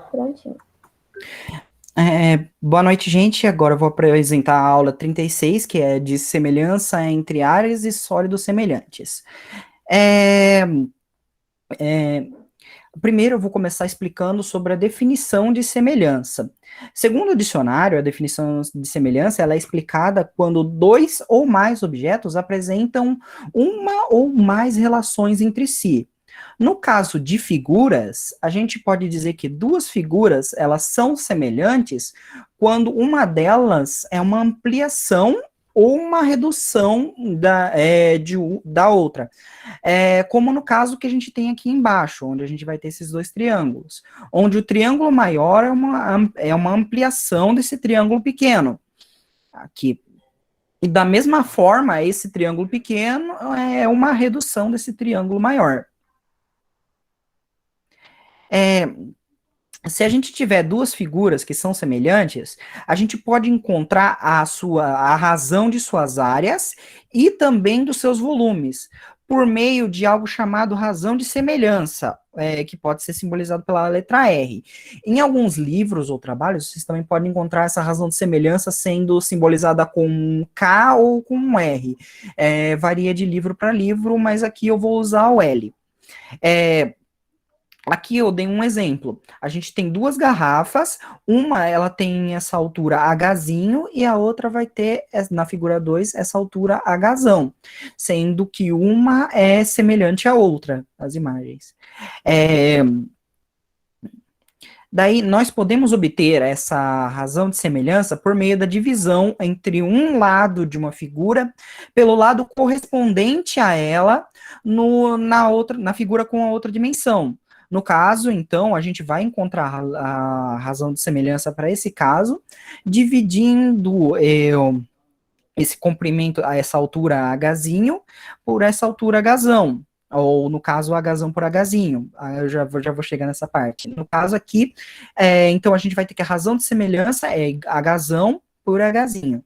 Prontinho. Boa noite, gente. Agora eu vou apresentar a aula 36, que é de semelhança entre áreas e sólidos semelhantes. É, Primeiro eu vou começar explicando sobre a definição de semelhança. Segundo o dicionário, a definição de semelhança ela é explicada quando dois ou mais objetos apresentam uma ou mais relações entre si. No caso de figuras, a gente pode dizer que duas figuras elas são semelhantes quando uma delas é uma ampliação ou uma redução da outra. Como no caso que a gente tem aqui embaixo, onde a gente vai ter esses dois triângulos, onde o triângulo maior é uma ampliação desse triângulo pequeno, aqui. E da mesma forma, esse triângulo pequeno é uma redução desse triângulo maior. É, Se a gente tiver duas figuras que são semelhantes, a gente pode encontrar a razão de suas áreas e também dos seus volumes, por meio de algo chamado razão de semelhança, que pode ser simbolizado pela letra R. Em alguns livros ou trabalhos, vocês também podem encontrar essa razão de semelhança sendo simbolizada com um K ou com um R. Varia de livro para livro, mas aqui eu vou usar o L. É, Aqui eu dei um exemplo. A gente tem duas garrafas, uma ela tem essa altura Hzinho e a outra vai ter, na figura 2 essa altura Hzão, sendo que uma é semelhante à outra, as imagens. É, Daí nós podemos obter essa razão de semelhança por meio da divisão entre um lado de uma figura pelo lado correspondente a ela na figura com a outra dimensão. No caso, então, a gente vai encontrar a razão de semelhança para esse caso, dividindo esse comprimento a essa altura Hzinho por essa altura Hzão, ou no caso Hzão por Hzinho. Eu já vou chegar nessa parte. No caso aqui, então a gente vai ter que a razão de semelhança é Hzão por Hzinho.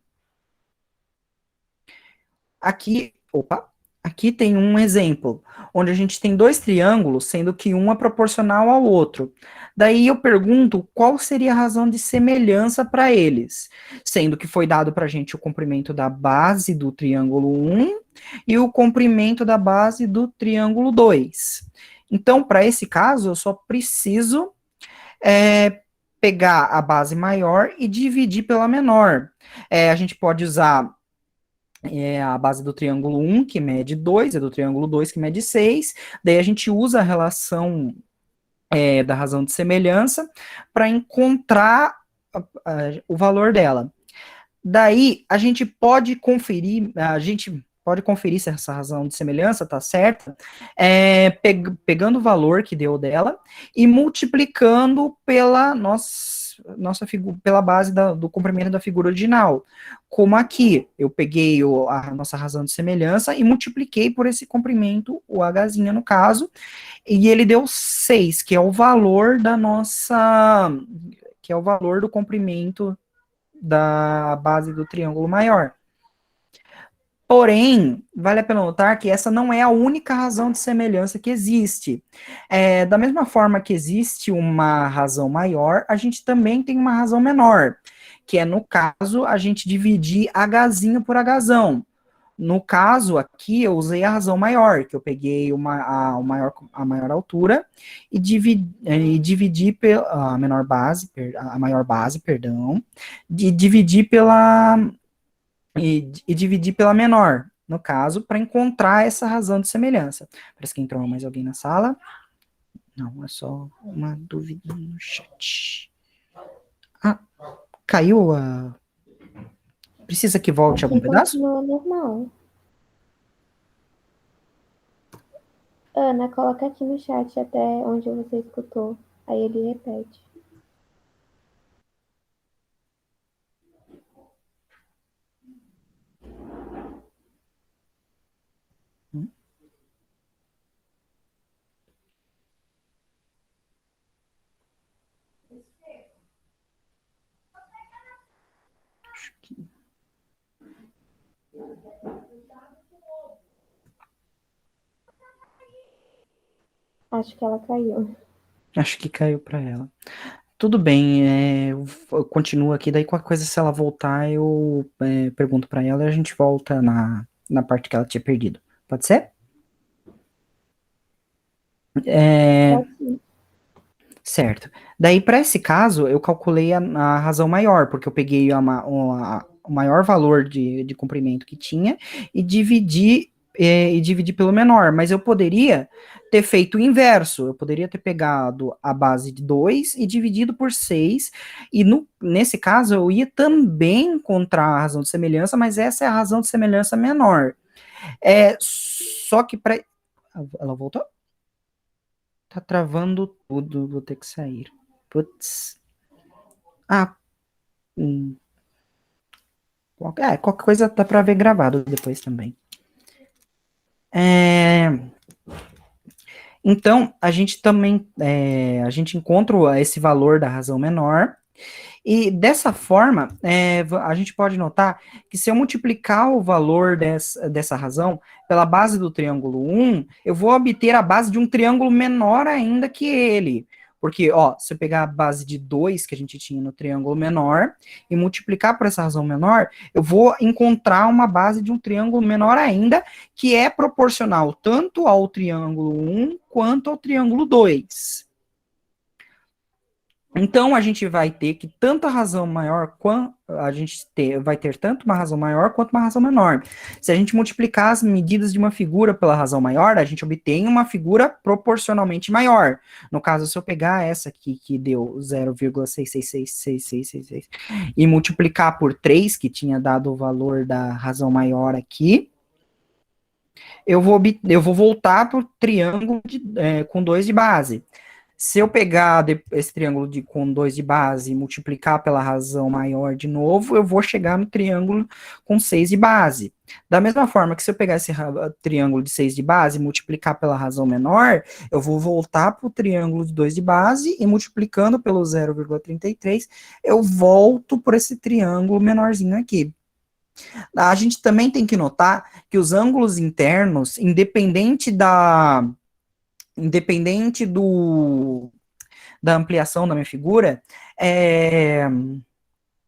Aqui tem um exemplo, onde a gente tem dois triângulos, sendo que um é proporcional ao outro. Daí eu pergunto qual seria a razão de semelhança para eles, sendo que foi dado para a gente o comprimento da base do triângulo 1 e o comprimento da base do triângulo 2. Então, para esse caso, eu só preciso pegar a base maior e dividir pela menor. A gente pode usar a base do triângulo 1, que mede 2, é do triângulo 2, que mede 6. Daí a gente usa a relação da razão de semelhança para encontrar o valor dela. Daí a gente pode conferir se essa razão de semelhança está certa, pegando o valor que deu dela e multiplicando pela base do comprimento da figura original. Como aqui, eu peguei a nossa razão de semelhança e multipliquei por esse comprimento, o Hzinho no caso, e ele deu 6, que é o valor que é o valor do comprimento da base do triângulo maior. Porém, vale a pena notar que essa não é a única razão de semelhança que existe. Da mesma forma que existe uma razão maior, a gente também tem uma razão menor, que é, no caso, a gente dividir Hzinho por Hzão. No caso aqui, eu usei a razão maior, que eu peguei a maior altura e dividi pela a maior base, perdão, e dividir pela menor, no caso, para encontrar essa razão de semelhança. Parece que entrou mais alguém na sala. Não, é só uma dúvida no chat. Ah, caiu a. Precisa que volte Aqui algum pedaço? continua normal. Ana, coloca aqui no chat até onde você escutou. Aí ele repete. Acho que. Acho que ela caiu. Acho que caiu para ela. Tudo bem, eu continuo aqui, daí qualquer coisa, se ela voltar, eu pergunto para ela e a gente volta na parte que ela tinha perdido. Pode ser? É, Pode sim. certo. Daí, para esse caso, eu calculei a razão maior, porque eu peguei o maior valor de comprimento que tinha e dividi pelo menor. Mas eu poderia ter feito o inverso. Eu poderia ter pegado a base de 2 e dividido por 6. E nesse caso, eu ia também encontrar a razão de semelhança, mas essa é a razão de semelhança menor. Só que para. Ela voltou? Tá travando tudo, vou ter que sair. Putz. Ah, hum, qualquer coisa dá pra ver gravado depois também. É, então, a gente também, a gente encontra esse valor da razão menor, e dessa forma, a gente pode notar que se eu multiplicar o valor dessa razão pela base do triângulo 1, eu vou obter a base de um triângulo menor ainda que ele. Porque, ó, se eu pegar a base de 2 que a gente tinha no triângulo menor e multiplicar por essa razão menor, eu vou encontrar uma base de um triângulo menor ainda, que é proporcional tanto ao triângulo 1 quanto ao triângulo 2. Então a gente vai ter que tanto a razão maior quanto vai ter tanto uma razão maior quanto uma razão menor. Se a gente multiplicar as medidas de uma figura pela razão maior, a gente obtém uma figura proporcionalmente maior. No caso, se eu pegar essa aqui que deu 0,6666666 e multiplicar por 3, que tinha dado o valor da razão maior aqui, eu vou voltar para o triângulo com 2 de base. Se eu pegar esse triângulo com 2 de base e multiplicar pela razão maior de novo, eu vou chegar no triângulo com 6 de base. Da mesma forma que se eu pegar esse triângulo de 6 de base e multiplicar pela razão menor, eu vou voltar para o triângulo de 2 de base e multiplicando pelo 0,33, eu volto por esse triângulo menorzinho aqui. A gente também tem que notar que os ângulos internos, independente da ampliação da minha figura,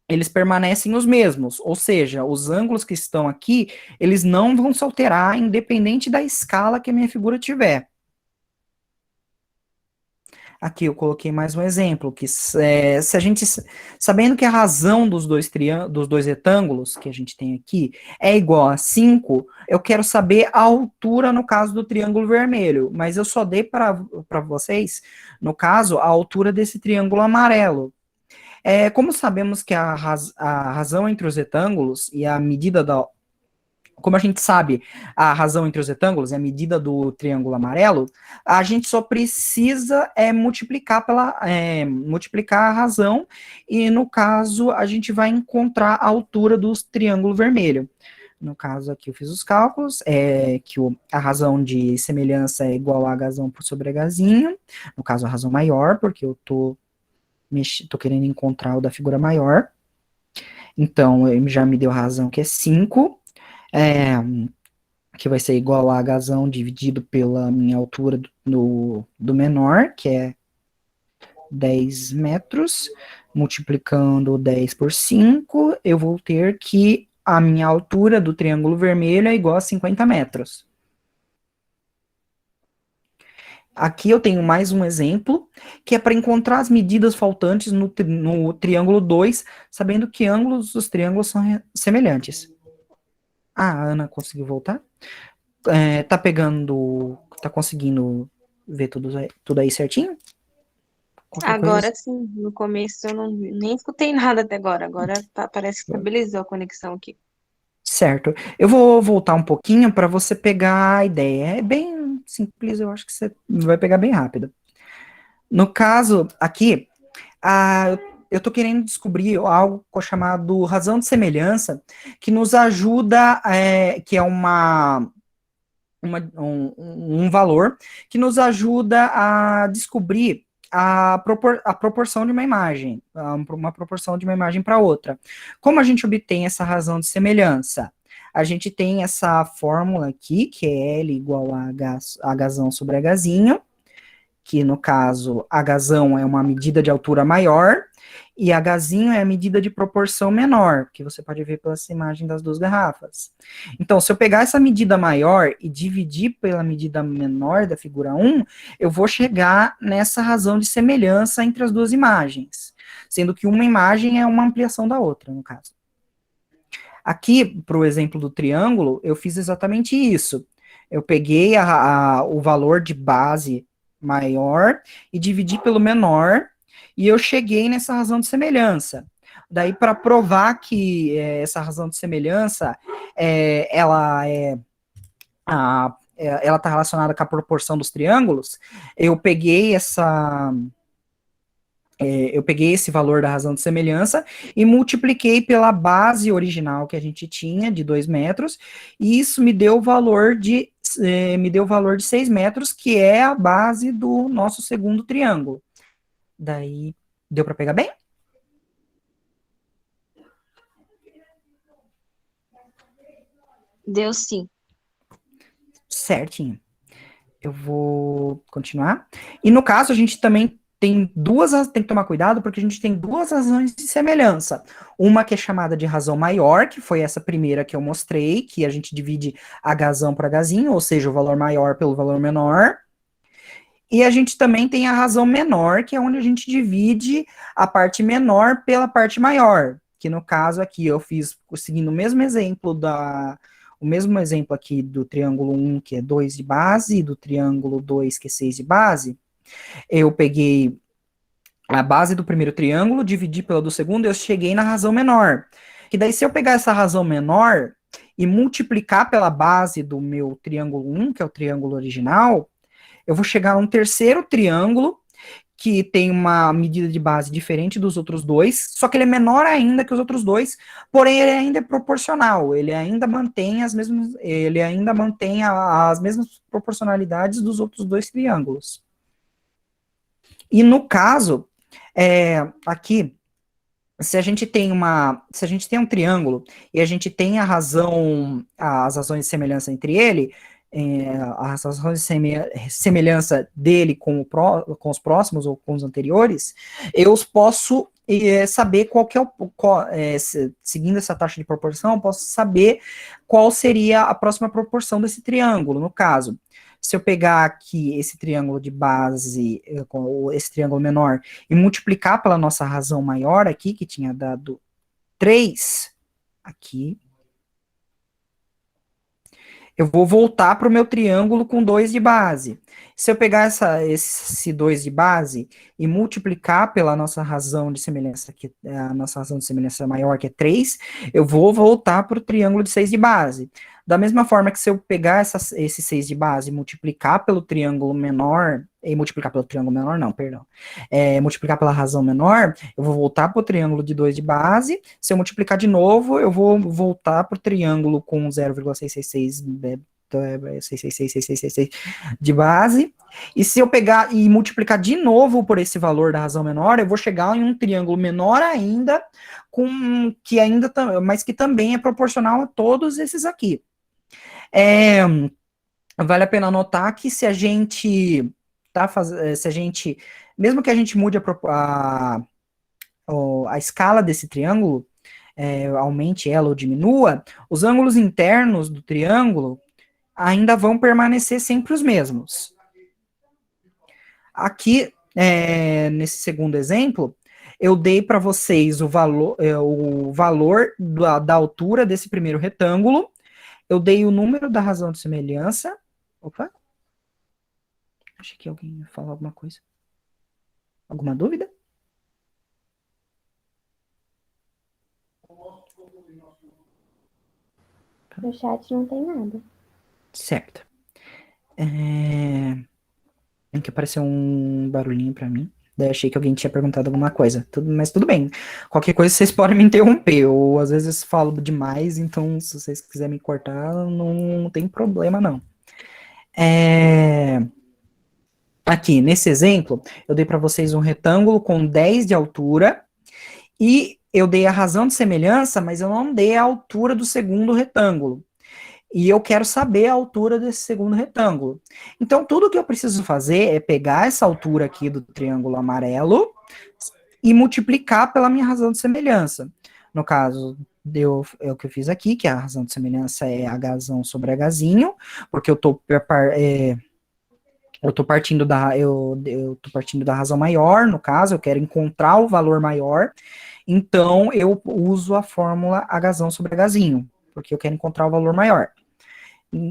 eles permanecem os mesmos, ou seja, os ângulos que estão aqui, eles não vão se alterar independente da escala que a minha figura tiver. Aqui eu coloquei mais um exemplo, que se a gente, sabendo que a razão dos dois retângulos que a gente tem aqui é igual a 5, eu quero saber a altura no caso do triângulo vermelho, mas eu só dei para vocês, no caso, a altura desse triângulo amarelo. Como sabemos que a razão entre os retângulos e a medida como a gente sabe a razão entre os retângulos é a medida do triângulo amarelo, a gente só precisa multiplicar a razão, e no caso a gente vai encontrar a altura do triângulo vermelho. No caso aqui eu fiz os cálculos, que a razão de semelhança é igual a H por sobre Hzinho, no caso a razão maior, porque eu tô querendo encontrar o da figura maior. Então, ele já me deu razão que é 5, que vai ser igual a H dividido pela minha altura do menor, que é 10 metros, multiplicando 10 por 5, eu vou ter que a minha altura do triângulo vermelho é igual a 50 metros. Aqui eu tenho mais um exemplo, que é para encontrar as medidas faltantes no triângulo 2, sabendo que ângulos dos triângulos são semelhantes. Ah, a Ana conseguiu voltar? Tá conseguindo ver tudo aí certinho? Qualquer coisa. Agora sim, no começo eu nem escutei nada até agora. Agora parece que estabilizou a conexão aqui. Certo. Eu vou voltar um pouquinho para você pegar a ideia. É bem simples, eu acho que você vai pegar bem rápido. No caso aqui, eu estou querendo descobrir algo chamado razão de semelhança, que nos ajuda, que é um valor que nos ajuda a descobrir a proporção de uma imagem, uma proporção de uma imagem para outra. Como a gente obtém essa razão de semelhança? A gente tem essa fórmula aqui, que é L igual a H sobre Hzinho, que no caso, Hzão é uma medida de altura maior, e Hzinho é a medida de proporção menor, que você pode ver pela imagem das duas garrafas. Então, se eu pegar essa medida maior e dividir pela medida menor da figura 1, eu vou chegar nessa razão de semelhança entre as duas imagens, sendo que uma imagem é uma ampliação da outra, no caso. Aqui, para o exemplo do triângulo, eu fiz exatamente isso. Eu peguei o valor de base maior e dividi pelo menor, e eu cheguei nessa razão de semelhança. Daí, para provar que essa razão de semelhança, ela está relacionada com a proporção dos triângulos, eu peguei esse valor da razão de semelhança e multipliquei pela base original que a gente tinha, de 2 metros, e isso me deu o valor de 6 metros, que é a base do nosso segundo triângulo. Daí, deu para pegar bem? Deu sim. Certinho. Eu vou continuar. E no caso, a gente também tem que tomar cuidado, porque a gente tem duas razões de semelhança. Uma que é chamada de razão maior, que foi essa primeira que eu mostrei, que a gente divide Hzão por Hzinho, ou seja, o valor maior pelo valor menor. E a gente também tem a razão menor, que é onde a gente divide a parte menor pela parte maior, que no caso aqui eu fiz seguindo o mesmo exemplo aqui do triângulo 1, que é 2 de base, e do triângulo 2, que é 6 de base. Eu peguei a base do primeiro triângulo, dividi pela do segundo, e eu cheguei na razão menor. Que daí, se eu pegar essa razão menor e multiplicar pela base do meu triângulo 1, que é o triângulo original, eu vou chegar a um terceiro triângulo, que tem uma medida de base diferente dos outros dois, só que ele é menor ainda que os outros dois, porém ele ainda é proporcional, ele ainda mantém as mesmas proporcionalidades dos outros dois triângulos. E no caso, aqui, se a gente tem um triângulo e a gente tem as razões de semelhança entre ele, as razões de semelhança dele com os próximos ou com os anteriores, eu posso saber seguindo essa taxa de proporção, eu posso saber qual seria a próxima proporção desse triângulo. No caso, se eu pegar aqui esse triângulo de base, esse triângulo menor, e multiplicar pela nossa razão maior aqui, que tinha dado 3, aqui, eu vou voltar para o meu triângulo com 2 de base. Se eu pegar esse 2 de base e multiplicar pela nossa razão de semelhança, que a nossa razão de semelhança maior, que é 3, eu vou voltar para o triângulo de 6 de base. Da mesma forma que se eu pegar esse 6 de base e multiplicar pelo triângulo menor, multiplicar pela razão menor, eu vou voltar para o triângulo de 2 de base. Se eu multiplicar de novo, eu vou voltar para o triângulo com 0,666 de base. E se eu pegar e multiplicar de novo por esse valor da razão menor, eu vou chegar em um triângulo menor ainda, mas que também é proporcional a todos esses aqui. Vale a pena notar que se a gente mesmo que a gente mude a escala desse triângulo, aumente ela ou diminua, os ângulos internos do triângulo ainda vão permanecer sempre os mesmos. Aqui, nesse segundo exemplo, eu dei para vocês o valor da altura desse primeiro retângulo, eu dei o número da razão de semelhança. Opa! Achei que alguém ia falar alguma coisa. Alguma dúvida? No chat não tem nada. Certo. Tem que aparecer um barulhinho pra mim. Daí achei que alguém tinha perguntado alguma coisa. Mas tudo bem. Qualquer coisa vocês podem me interromper. Ou às vezes falo demais, então se vocês quiserem me cortar, não tem problema não. Aqui, nesse exemplo, eu dei para vocês um retângulo com 10 de altura e eu dei a razão de semelhança, mas eu não dei a altura do segundo retângulo. e eu quero saber a altura desse segundo retângulo. Então, tudo que eu preciso fazer é pegar essa altura aqui do triângulo amarelo e multiplicar pela minha razão de semelhança. No caso, é o que eu fiz aqui, que a razão de semelhança é Hzão sobre Hzinho, porque eu tô partindo eu tô partindo da razão maior, no caso, eu quero encontrar o valor maior, então eu uso a fórmula Hzão sobre Hzinho, porque eu quero encontrar o valor maior.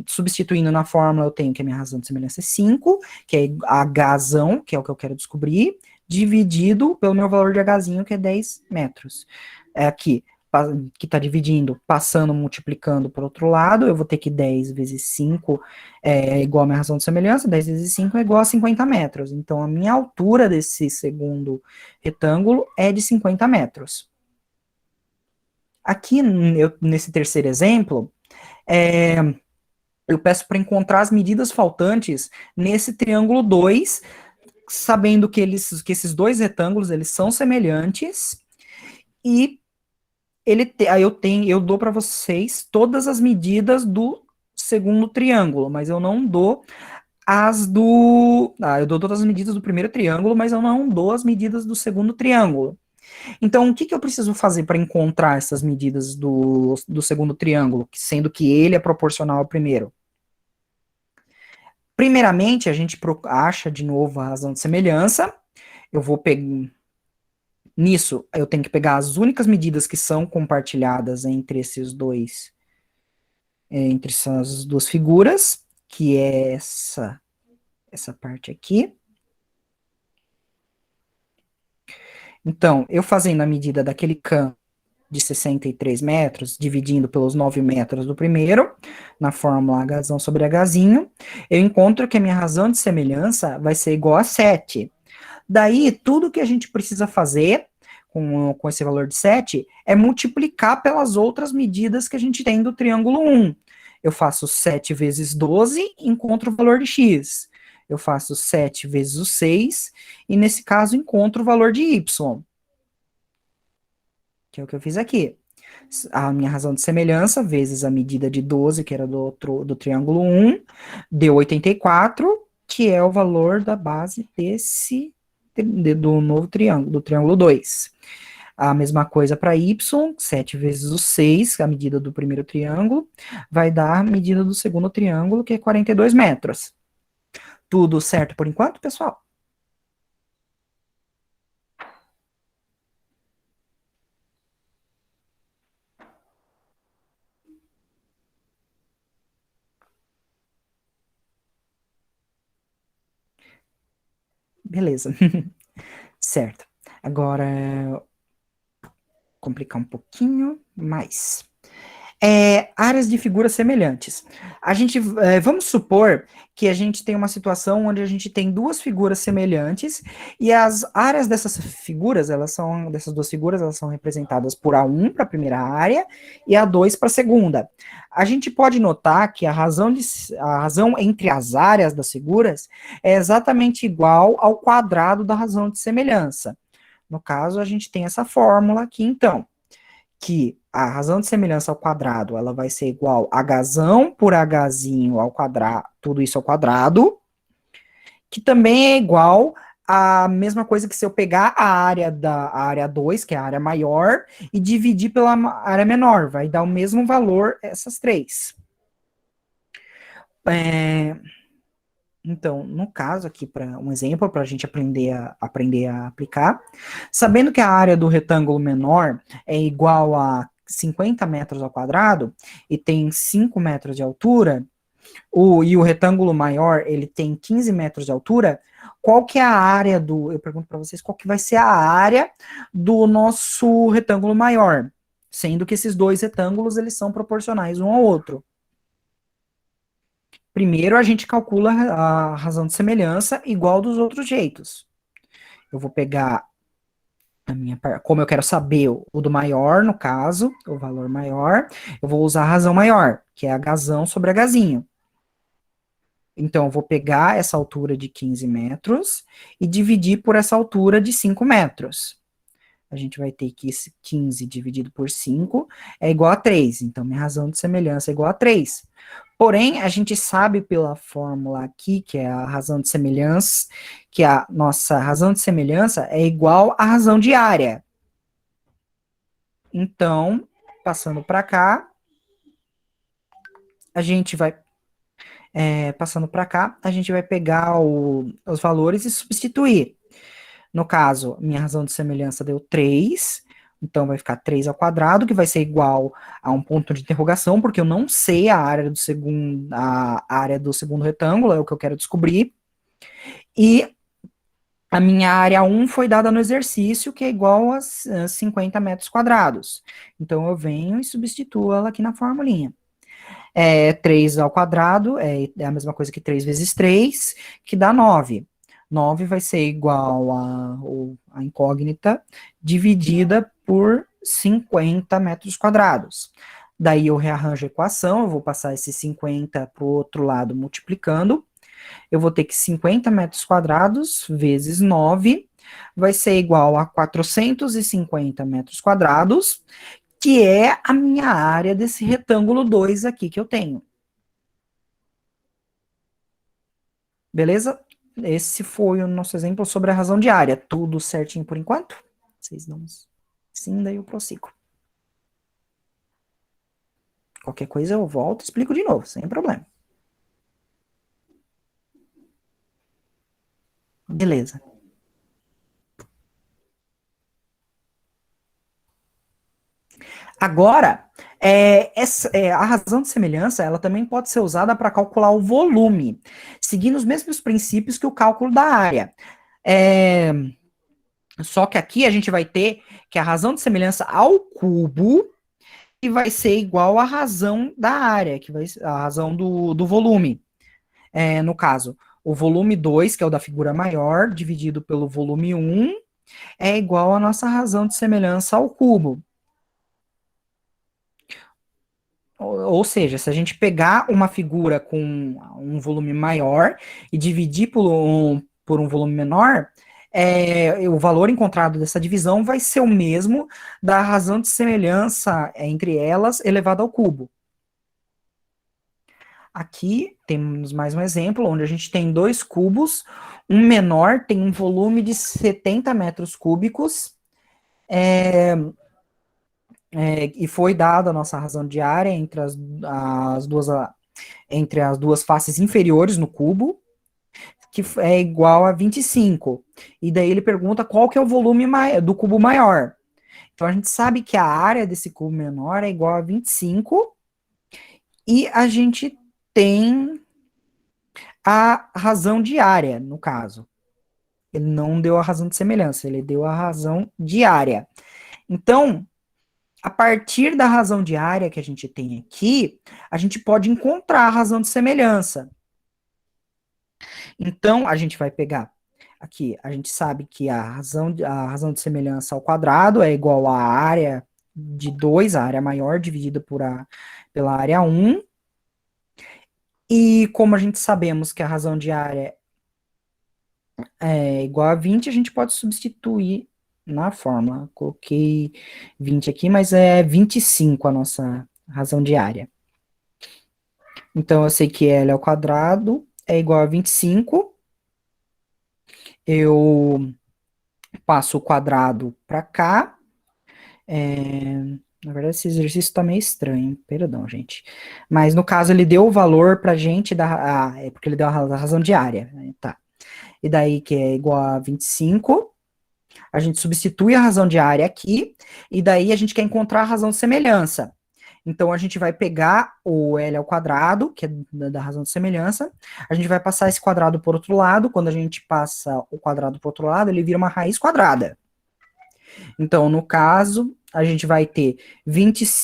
Substituindo na fórmula, eu tenho que a minha razão de semelhança é 5, que é Hzão, que é o que eu quero descobrir, dividido pelo meu valor de Hzinho, que é 10 metros. É aqui, que está dividindo, passando, multiplicando por outro lado, eu vou ter que 10 vezes 5 é igual a minha razão de semelhança, 10 vezes 5 é igual a 50 metros. Então, a minha altura desse segundo retângulo é de 50 metros. Aqui, nesse terceiro exemplo, eu peço para encontrar as medidas faltantes nesse triângulo 2, sabendo que esses dois retângulos eles são semelhantes, e aí eu dou para vocês todas as medidas do segundo triângulo, mas eu não dou eu dou todas as medidas do primeiro triângulo, mas eu não dou as medidas do segundo triângulo. Então, o que eu preciso fazer para encontrar essas medidas do segundo triângulo, sendo que ele é proporcional ao primeiro? Primeiramente, a gente acha de novo a razão de semelhança. Eu vou pegar. Nisso, eu tenho que pegar as únicas medidas que são compartilhadas entre entre essas duas figuras, que é essa parte aqui. Então, eu fazendo a medida daquele canto de 63 metros, dividindo pelos 9 metros do primeiro, na fórmula Hzão sobre Hzinho, eu encontro que a minha razão de semelhança vai ser igual a 7. Daí, tudo que a gente precisa fazer com esse valor de 7 é multiplicar pelas outras medidas que a gente tem do triângulo 1. Eu faço 7 vezes 12, encontro o valor de x. Eu faço 7 vezes o 6, e nesse caso encontro o valor de y. Que é o que eu fiz aqui. A minha razão de semelhança vezes a medida de 12, que era do triângulo 1, deu 84, que é o valor da base do novo triângulo, do triângulo 2. A mesma coisa para y, 7 vezes o 6, a medida do primeiro triângulo, vai dar a medida do segundo triângulo, que é 42 metros. Tudo certo por enquanto, pessoal? Beleza. Certo. Agora, complicar um pouquinho mais. Áreas de figuras semelhantes. Vamos supor que a gente tem uma situação onde a gente tem duas figuras semelhantes e as áreas dessas duas figuras, elas são representadas por A1 para a primeira área e A2 para a segunda. A gente pode notar que a razão entre as áreas das figuras é exatamente igual ao quadrado da razão de semelhança. No caso, a gente tem essa fórmula aqui, então, que a razão de semelhança ao quadrado, ela vai ser igual a Hzão por Hzinho ao quadrado, tudo isso ao quadrado, que também é igual a mesma coisa que se eu pegar a área 2, que é a área maior, e dividir pela área menor, vai dar o mesmo valor essas três. Então, no caso aqui, para um exemplo, para a gente aprender a aplicar, sabendo que a área do retângulo menor é igual a 50 metros ao quadrado, e tem 5 metros de altura, e o retângulo maior, ele tem 15 metros de altura, qual que é a área eu pergunto para vocês, qual que vai ser a área do nosso retângulo maior? Sendo que esses dois retângulos, eles são proporcionais um ao outro. Primeiro, a gente calcula a razão de semelhança igual dos outros jeitos. Eu vou pegar como eu quero saber o do maior, no caso, o valor maior, eu vou usar a razão maior, que é Hzão sobre Hzinho. Então, eu vou pegar essa altura de 15 metros e dividir por essa altura de 5 metros. a gente vai ter que esse 15 dividido por 5 é igual a 3. Então, minha razão de semelhança é igual a 3. Porém, a gente sabe pela fórmula aqui, que é a razão de semelhança, que a nossa razão de semelhança é igual à razão de área. Então, passando para cá, a gente vai pegar os valores e substituir. No caso, minha razão de semelhança deu 3, então vai ficar 3 ao quadrado, que vai ser igual a um ponto de interrogação, porque eu não sei a área do segundo retângulo, é o que eu quero descobrir. E a minha área 1 foi dada no exercício, que é igual a 50 metros quadrados. Então, eu venho e substituo ela aqui na formulinha. 3 ao quadrado é a mesma coisa que 3 vezes 3, que dá 9. 9 vai ser igual a incógnita dividida por 50 metros quadrados. Daí eu rearranjo a equação, eu vou passar esse 50 para o outro lado multiplicando. Eu vou ter que 50 metros quadrados vezes 9 vai ser igual a 450 metros quadrados, que é a minha área desse retângulo 2 aqui que eu tenho. Beleza? Esse foi o nosso exemplo sobre a razão de área. Tudo certinho por enquanto? Vocês não... Sim, daí eu prossigo. Qualquer coisa eu volto e explico de novo, sem problema. Beleza. Agora, a razão de semelhança, ela também pode ser usada para calcular o volume, seguindo os mesmos princípios que o cálculo da área. Só que aqui a gente vai ter que a razão de semelhança ao cubo que vai ser igual à razão da área, que vai ser a razão do volume. No caso, o volume 2, que é o da figura maior, dividido pelo volume 1, é igual à nossa razão de semelhança ao cubo. Ou seja, se a gente pegar uma figura com um volume maior e dividir por um volume menor, o valor encontrado dessa divisão vai ser o mesmo da razão de semelhança entre elas elevado ao cubo. Aqui temos mais um exemplo, onde a gente tem dois cubos, um menor tem um volume de 70 metros cúbicos, e foi dada a nossa razão de área entre as duas faces inferiores no cubo, que é igual a 25. E daí ele pergunta qual que é o volume do cubo maior. Então a gente sabe que a área desse cubo menor é igual a 25, e a gente tem a razão de área, no caso. Ele não deu a razão de semelhança, ele deu a razão de área. Então, a partir da razão de área que a gente tem aqui, a gente pode encontrar a razão de semelhança. Então, a gente vai pegar aqui, a gente sabe que a razão de semelhança ao quadrado é igual à área de 2, a área maior, dividida pela área 1. E como a gente sabemos que a razão de área é igual a 20, a gente pode substituir na fórmula. Coloquei 20 aqui, mas é 25 a nossa razão de área. Então, eu sei que L ao quadrado é igual a 25. Eu passo o quadrado para cá. Na verdade, esse exercício está meio estranho. Perdão, gente. Mas, no caso, ele deu o valor para a gente, porque ele deu a razão de área. Tá. E daí, que é igual a 25. A gente substitui a razão de área aqui, e daí a gente quer encontrar a razão de semelhança. Então, a gente vai pegar o L ao quadrado, que é da razão de semelhança, a gente vai passar esse quadrado por outro lado, quando a gente passa o quadrado por outro lado, ele vira uma raiz quadrada. Então, no caso, a gente vai ter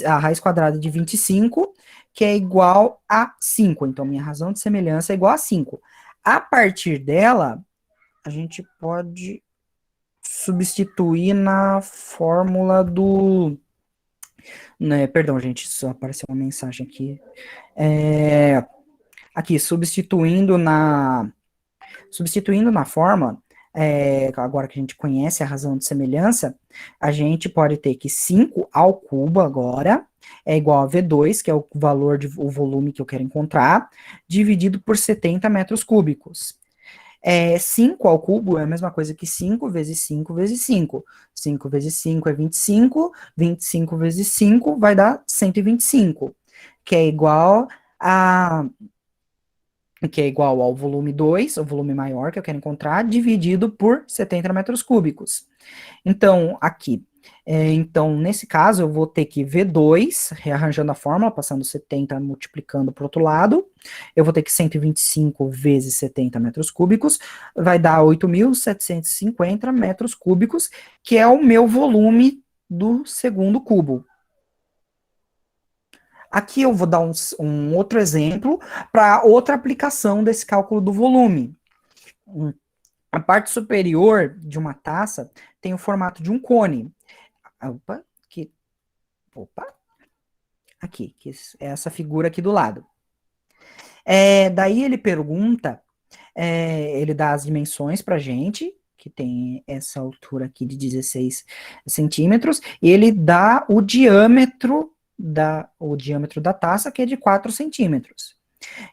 a raiz quadrada de 25, que é igual a 5. Então, minha razão de semelhança é igual a 5. A partir dela, a gente pode substituir na fórmula do... perdão, gente, só apareceu uma mensagem aqui. Aqui, substituindo na fórmula, agora que a gente conhece a razão de semelhança, a gente pode ter que 5 ao cubo agora é igual a V2, que é o valor o volume que eu quero encontrar, dividido por 70 metros cúbicos. 5 ao cubo é a mesma coisa que 5 vezes 5 vezes 5. 5 vezes 5 é 25, 25 vezes 5 vai dar 125, que é igual a que é igual ao volume 2, o volume maior que eu quero encontrar, dividido por 70 metros cúbicos. Então, aqui, então, nesse caso, eu vou ter que V2, rearranjando a fórmula, passando 70, multiplicando para o outro lado, eu vou ter que 125 vezes 70 metros cúbicos, vai dar 8.750 metros cúbicos, que é o meu volume do segundo cubo. Aqui eu vou dar um outro exemplo para outra aplicação desse cálculo do volume. A parte superior de uma taça tem o formato de um cone. Opa, aqui, que é essa figura aqui do lado. Daí ele pergunta, ele dá as dimensões para gente, que tem essa altura aqui de 16 centímetros, e ele dá o diâmetro da taça, que é de 4 centímetros.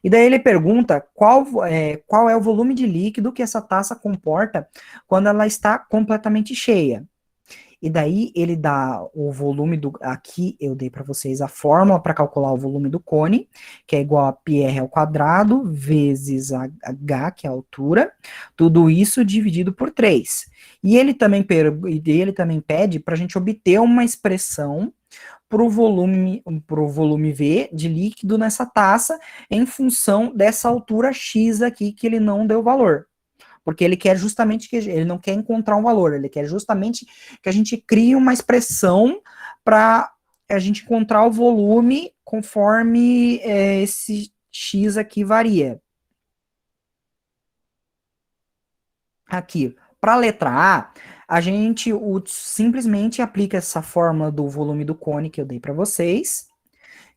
E daí ele pergunta qual é o volume de líquido que essa taça comporta quando ela está completamente cheia. E daí ele dá o volume do... Aqui eu dei para vocês a fórmula para calcular o volume do cone, que é igual a πr ao quadrado vezes h, que é a altura, tudo isso dividido por 3. E ele também pede para a gente obter uma expressão para o volume V de líquido nessa taça em função dessa altura X aqui que ele não deu valor. Porque ele quer justamente que ele não quer encontrar um valor, ele quer justamente que a gente crie uma expressão para a gente encontrar o volume conforme esse X aqui varia. Aqui, para a letra a gente simplesmente aplica essa fórmula do volume do cone que eu dei para vocês,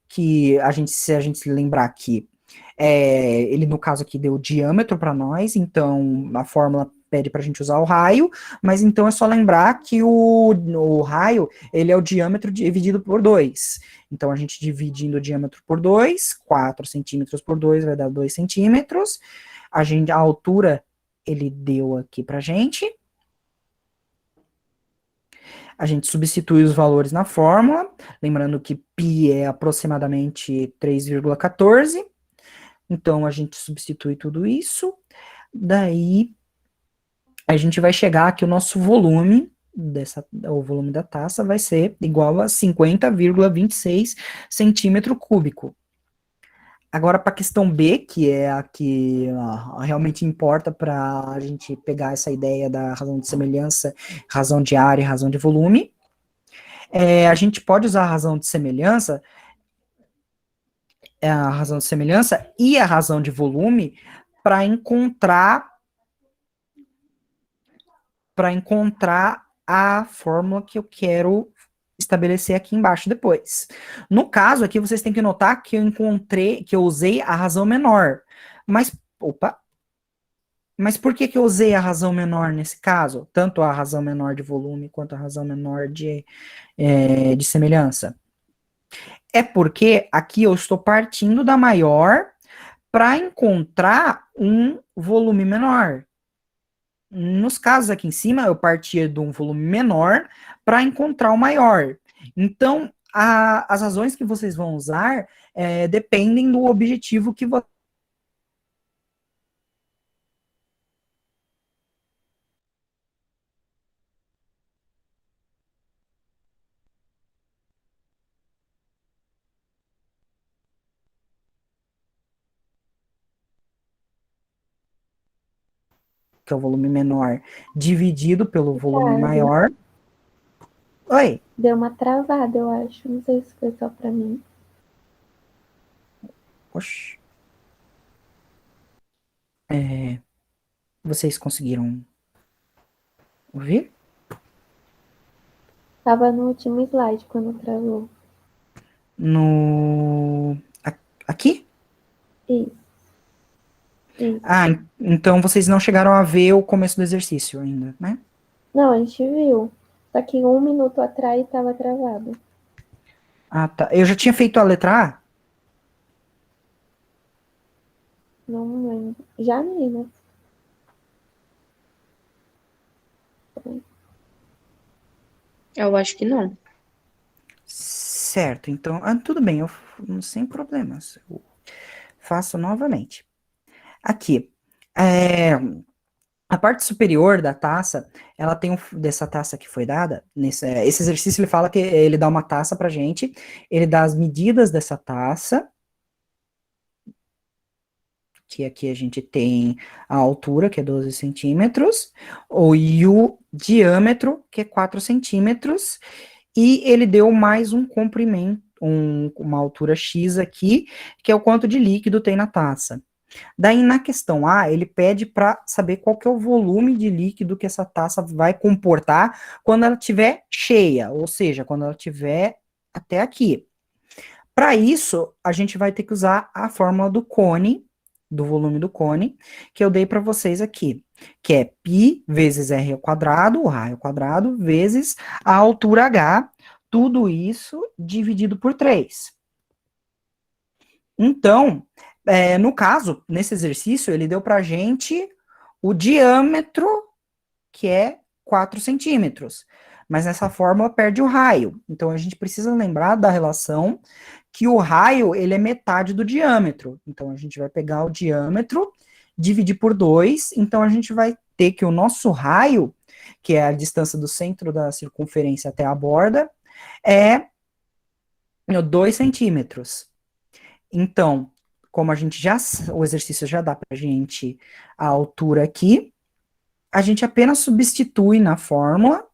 que se a gente se lembrar aqui, ele no caso aqui deu o diâmetro para nós, então a fórmula pede para a gente usar o raio, mas então é só lembrar que o raio, ele é o diâmetro dividido por 2. Então a gente dividindo o diâmetro por 2, 4 centímetros por 2 vai dar 2 centímetros. A altura ele deu aqui pra gente. A gente substitui os valores na fórmula, lembrando que π é aproximadamente 3,14. Então, a gente substitui tudo isso. Daí, a gente vai chegar que o nosso volume, o volume da taça, vai ser igual a 50,26 centímetro cúbico. Agora, para a questão B, que é a que realmente importa para a gente pegar essa ideia da razão de semelhança, razão de área e razão de volume, a gente pode usar a razão de semelhança, e a razão de volume para encontrar a fórmula que eu quero estabelecer aqui embaixo depois. No caso aqui, vocês têm que notar que eu usei a razão menor. Mas por que eu usei a razão menor nesse caso? Tanto a razão menor de volume quanto a razão menor de semelhança. É porque aqui eu estou partindo da maior para encontrar um volume menor. Nos casos aqui em cima, eu partia de um volume menor para encontrar o maior. Então, as razões que vocês vão usar dependem do objetivo que você... que é o volume menor, dividido pelo volume maior. Oi? Deu uma travada, eu acho. Não sei se foi só para mim. Oxi. Vocês conseguiram ouvir? Tava no último slide quando travou. Aqui? Isso. Isso. Ah, então vocês não chegaram a ver o começo do exercício ainda, né? Não, a gente viu. Só que 1 minuto atrás estava travado. Ah, tá. Eu já tinha feito a letra A? Não lembro. Já, menina? Eu acho que não. Certo, então, tudo bem, sem problemas. Eu faço novamente. Aqui, a parte superior da taça, ela tem dessa taça que foi dada, esse exercício ele fala que ele dá uma taça pra gente, ele dá as medidas dessa taça, que aqui a gente tem a altura, que é 12 centímetros, e o diâmetro, que é 4 centímetros, e ele deu mais um comprimento, uma altura X aqui, que é o quanto de líquido tem na taça. Daí, na questão A, ele pede para saber qual que é o volume de líquido que essa taça vai comportar quando ela estiver cheia, ou seja, quando ela estiver até aqui. Para isso, a gente vai ter que usar a fórmula do cone, do volume do cone, que eu dei para vocês aqui, que é π vezes r ao quadrado, o raio ao quadrado, vezes a altura h, tudo isso dividido por 3. Então, no caso, nesse exercício, ele deu para a gente o diâmetro, que é 4 centímetros. Mas nessa fórmula perde o raio. Então, a gente precisa lembrar da relação que o raio, ele é metade do diâmetro. Então, a gente vai pegar o diâmetro, dividir por 2. Então, a gente vai ter que o nosso raio, que é a distância do centro da circunferência até a borda, é 2 centímetros. Então, como a gente o exercício já dá para a gente a altura aqui, a gente apenas substitui na fórmula,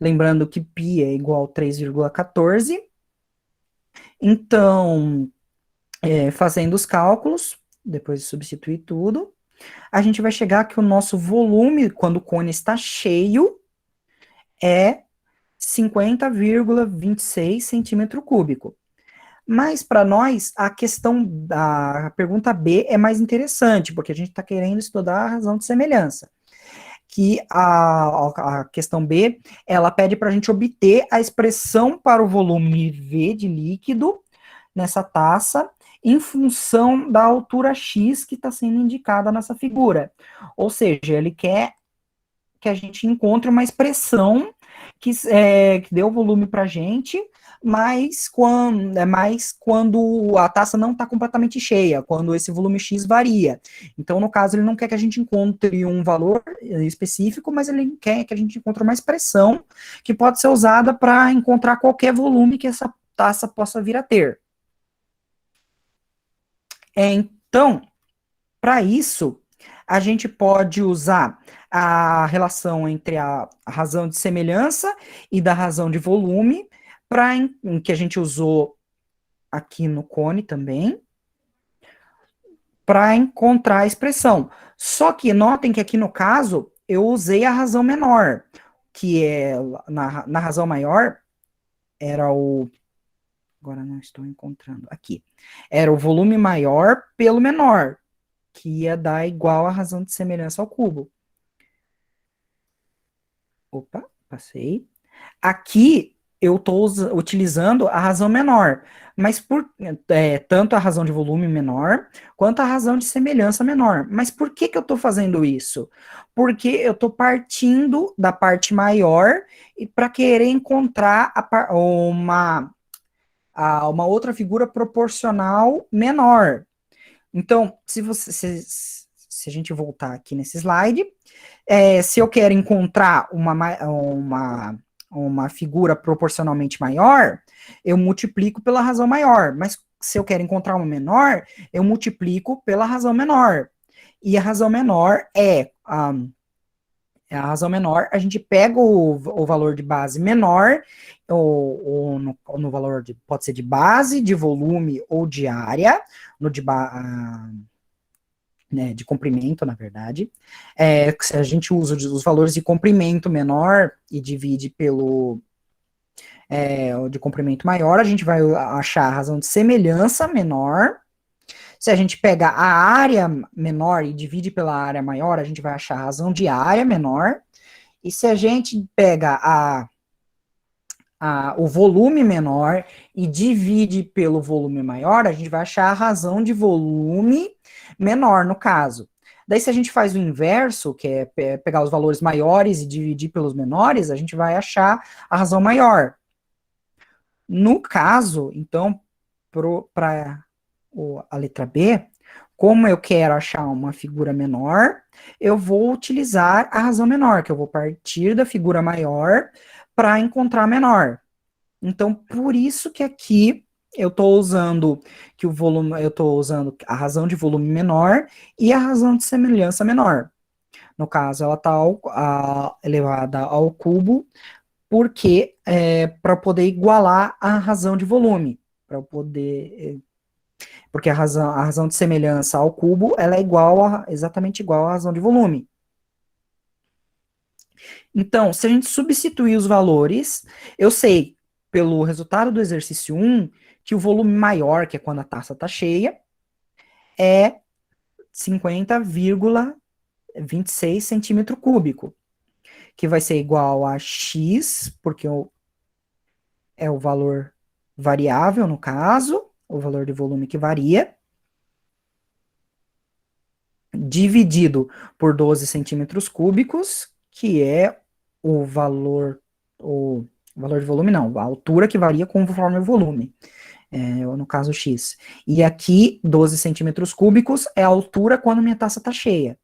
lembrando que π é igual a 3,14. Então, fazendo os cálculos, depois de substituir tudo, a gente vai chegar que o nosso volume, quando o cone está cheio, é 50,26 centímetro cúbico. Mas para nós, a pergunta B é mais interessante, porque a gente está querendo estudar a razão de semelhança. Que a questão B, ela pede para a gente obter a expressão para o volume V de líquido nessa taça, em função da altura X que está sendo indicada nessa figura. Ou seja, ele quer que a gente encontre uma expressão que dê o volume para a gente, mas quando a taça não está completamente cheia, quando esse volume X varia. Então, no caso, ele não quer que a gente encontre um valor específico, mas ele quer que a gente encontre uma expressão que pode ser usada para encontrar qualquer volume que essa taça possa vir a ter. Então, para isso, a gente pode usar a relação entre a razão de semelhança e da razão de volume, que a gente usou aqui no cone também, para encontrar a expressão. Só que notem que aqui no caso, eu usei a razão menor, que é, na razão maior, era o... Agora não estou encontrando. Aqui. Era o volume maior pelo menor, que ia dar igual a razão de semelhança ao cubo. Opa, passei. Aqui eu estou utilizando a razão menor, mas tanto a razão de volume menor, quanto a razão de semelhança menor. Mas por que eu estou fazendo isso? Porque eu estou partindo da parte maior e para querer encontrar uma outra figura proporcional menor. Então, se a gente voltar aqui nesse slide, se eu quero encontrar uma figura proporcionalmente maior, eu multiplico pela razão maior. Mas se eu quero encontrar uma menor, eu multiplico pela razão menor. E a razão menor a razão menor, a gente pega o valor de base menor, ou no valor pode ser de base, de volume ou de área, né, de comprimento, na verdade. Se a gente usa os valores de comprimento menor e divide pelo de comprimento maior, a gente vai achar a razão de semelhança menor. Se a gente pega a área menor e divide pela área maior, a gente vai achar a razão de área menor. E se a gente pega o volume menor e divide pelo volume maior, a gente vai achar a razão de volume menor, no caso. Daí, se a gente faz o inverso, que é pegar os valores maiores e dividir pelos menores, a gente vai achar a razão maior. No caso, então, para a letra B, como eu quero achar uma figura menor, eu vou utilizar a razão menor, que eu vou partir da figura maior para encontrar a menor. Então, por isso que aqui eu estou usando que o volume, eu estou usando a razão de volume menor e a razão de semelhança menor. No caso, ela está elevada ao cubo, porque para poder igualar a razão de volume, para poder, porque a razão de semelhança ao cubo, ela é exatamente igual à razão de volume. Então, se a gente substituir os valores, eu sei, pelo resultado do exercício 1, que o volume maior, que é quando a taça está cheia, é 50,26 centímetro cúbico, que vai ser igual a x, porque é o valor variável, no caso, o valor de volume que varia, dividido por 12 centímetros cúbicos, que é o valor de volume não, a altura que varia conforme o volume, no caso x. E aqui, 12 centímetros cúbicos é a altura quando minha taça está cheia.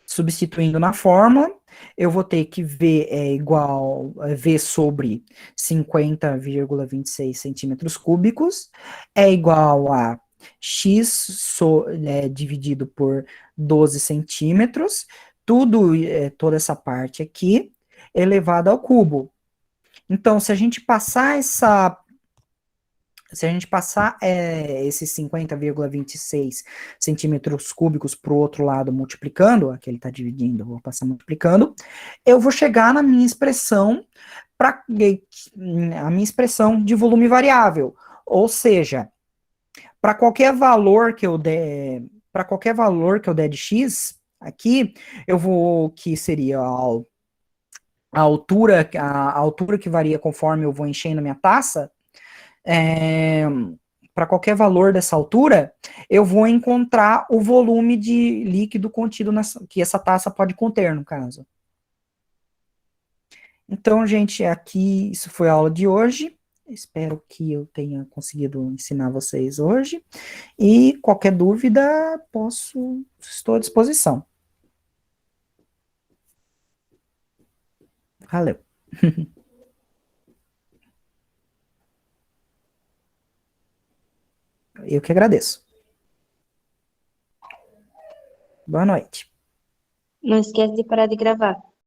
Substituindo na fórmula, eu vou ter que V igual V sobre 50,26 centímetros cúbicos é igual a x dividido por 12 centímetros, toda essa parte aqui, elevado ao cubo. Então, se a gente passar esses 50,26 centímetros cúbicos para o outro lado multiplicando, aqui ele está dividindo, eu vou passar multiplicando, eu vou chegar na minha expressão, a minha expressão de volume variável. Ou seja, para qualquer valor que eu der, de x, aqui, eu vou, que seria a altura que varia conforme eu vou enchendo a minha taça, para qualquer valor dessa altura, eu vou encontrar o volume de líquido contido que essa taça pode conter, no caso. Então, gente, aqui, isso foi a aula de hoje. Espero que eu tenha conseguido ensinar vocês hoje. E qualquer dúvida, estou à disposição. Valeu. Eu que agradeço. Boa noite. Não esquece de parar de gravar.